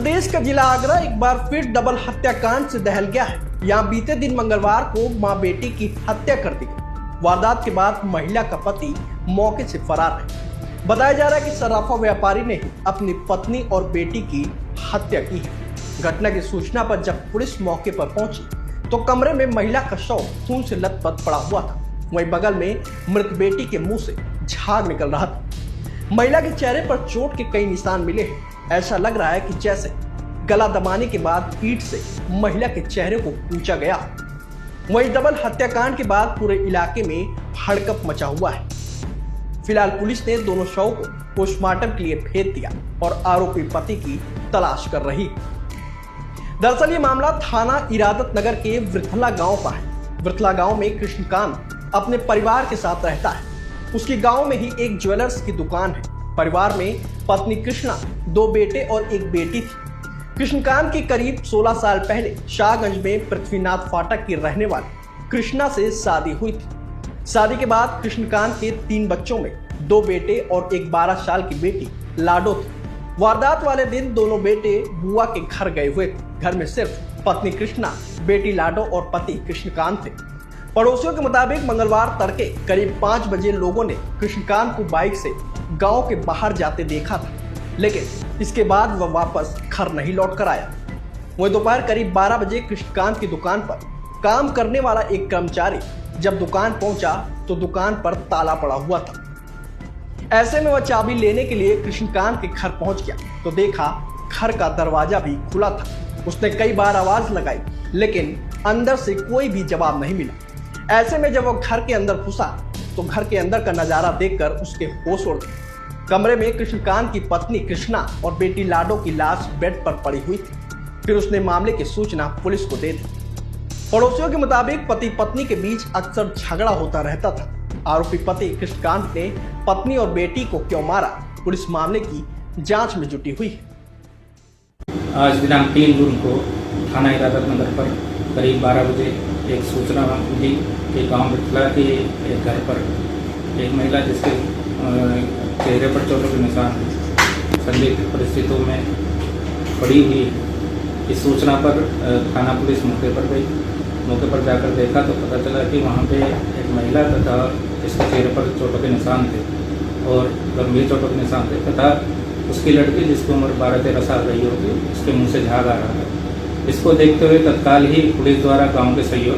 प्रदेश का जिला आगरा एक बार फिर डबल हत्याकांड से दहल गया है। यहाँ बीते दिन मंगलवार को मां बेटी की हत्या कर दी गई। वारदात के बाद महिला का पति मौके से फरार है। बताया जा रहा है कि सर्राफा व्यापारी ने ही अपनी पत्नी और बेटी की हत्या की है। घटना की सूचना पर जब पुलिस मौके पर पहुंची तो कमरे में महिला का शव खून से लथपथ पड़ा हुआ था। वहीं बगल में मृत बेटी के मुंह से झाग निकल रहा था। महिला के चेहरे पर चोट के कई निशान मिले हैं। ऐसा लग रहा है कि जैसे गला दबाने के बाद ईंट से महिला के चेहरे को कूचा गया। वहीं डबल हत्याकांड के बाद पूरे इलाके में हड़कंप मचा हुआ है। फिलहाल पुलिस ने दोनों शव को पोस्टमार्टम के लिए भेज दिया और आरोपी पति की तलाश कर रही है। दरअसल ये मामला थाना इरादत नगर के वृथला गांव का है। वृथला गांव में कृष्णकांत अपने परिवार के साथ रहता है। उसकी गांव में ही एक ज्वेलर्स की दुकान है। परिवार में पत्नी कृष्णा, 2 बेटे और 1 बेटी थी। कृष्णकांत की करीब 16 साल पहले शाहगंज में पृथ्वीनाथ फाटक की रहने वाली कृष्णा से शादी हुई थी। शादी के बाद कृष्णकांत के 3 बच्चों में 2 बेटे और एक 12 साल की बेटी लाडो थी। वारदात वाले दिन दोनों बेटे बुआ के घर गए हुए थे। घर में सिर्फ पत्नी कृष्णा, बेटी लाडो और पति कृष्णकांत थे। पड़ोसियों के मुताबिक मंगलवार तड़के करीब 5 बजे लोगों ने कृष्णकांत को बाइक से गांव के बाहर जाते देखा था, लेकिन इसके बाद वह वापस घर नहीं लौट कर आया। वहीं दोपहर करीब 12 बजे कृष्णकांत की दुकान पर काम करने वाला एक कर्मचारी जब दुकान पहुंचा तो दुकान पर ताला पड़ा हुआ था। ऐसे में वह चाबी लेने के लिए कृष्णकांत के घर पहुंच गया तो देखा घर का दरवाजा भी खुला था। उसने कई बार आवाज लगाई, लेकिन अंदर से कोई भी जवाब नहीं मिला। ऐसे में जब वह घर के अंदर घुसा तो घर के अंदर का नजारा देखकर उसके होश उड़ गए। कमरे में कृष्णकांत की पत्नी कृष्णा और बेटी लाडो की लाश बेड पर पड़ी हुई थी। फिर उसने मामले की सूचना पुलिस को दे दी। पड़ोसियों के मुताबिक पति पत्नी के बीच अक्सर झगड़ा होता रहता था। आरोपी पति कृष्णकांत ने पत्नी और बेटी को क्यों मारा, पुलिस मामले की जांच में जुटी हुई है। आज दिनांक 3 जून को थाना इरादत नगर पर करीब 12 बजे एक सूचना मिली कि गांव वृथला के एक घर पर एक महिला जिसके चेहरे पर चोटों के निशान संदिग्ध परिस्थितियों में पड़ी हुई। इस सूचना पर थाना पुलिस मौके पर गई। मौके पर जाकर देखा तो पता चला कि वहां पे एक महिला तथा जिसके चेहरे पर चोटों के निशान थे और गंभीर चोटों के निशान थे तथा उसकी लड़की जिसकी उम्र 12-13 साल रही होगी, उसके मुंह से झाग आ रहा है। इसको देखते हुए तत्काल ही पुलिस द्वारा गाँव के सहयोग